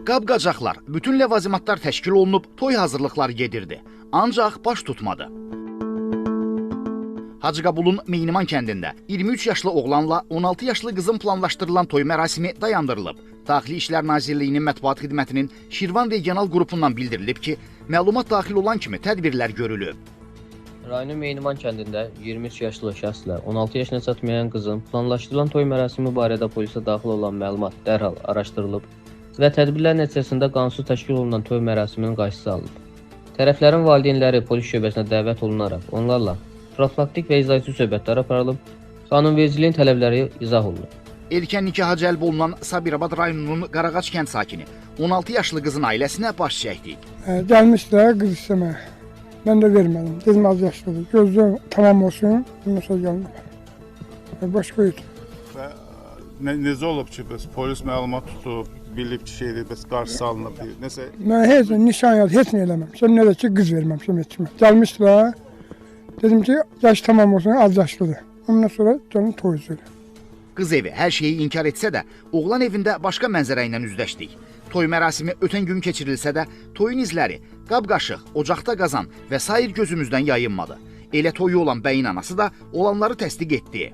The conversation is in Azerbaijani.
Qab-qacaqlar, bütün ləvazimatlar təşkil olunub, toy hazırlıqları gedirdi. Ancaq baş tutmadı. Hacıqabulun Meyniman kəndində 23 yaşlı oğlanla 16 yaşlı qızın planlaşdırılan toy mərasimi dayandırılıb. Daxili İşlər Nazirliyinin mətbuat xidmətinin Şirvan regional qrupundan bildirilib ki, məlumat daxil olan kimi tədbirlər görülüb. Rayonun Meyniman kəndində 23 yaşlı şəxslə 16 yaşına çatmayan qızın planlaşdırılan toy mərasimi barədə polisə daxil olan məlumat dərhal araşdırılıb və tədbirlər nəticəsində qanunsuz təşkil olunan toy mərasiminin qarşısı alınıb. Tərəflərin valideynləri polis şöbəsinə dəvət olunaraq onlarla profilaktik və izahçı söhbətlər aparılıb, qanunvericiliyin tələbləri izah olunub. Erkən nikaha cəlb olunan Sabirabad rayonunun Qarağac kənd sakini 16 yaşlı qızın ailəsinə baş çəkdik. Gəlmişlər qız istəməyə. Mən də vermədim. Dedim az yaşlıdır. Gözlüyüm tamam olsun. Bundan sonra gəlməm. Başqa yox. Necə olub ki, bəs polis məlumat tutub, bilib ki, şeydir, bəs qarşısı alınıb deyir. Nəsə? Mən heç nişan yaz, heç nə eləməm. Sən nə də ki, qız verməmişəm heç kimə. Gəlmişlər. Dedim ki, yaş tamam olsun, az yaşlıdır. Ondan sonra canım toyucudur. Qız evi hər şeyi inkar etsə də, oğlan evində başqa mənzərə ilə üzləşdik. Toy mərasimi ötən gün keçirilsə də, toyun izləri, qab-qaşıq, ocaqda qazan və sair gözümüzdən yayınmadı. Elə toyu olan bəyin anası da olanları təsdiq etdi.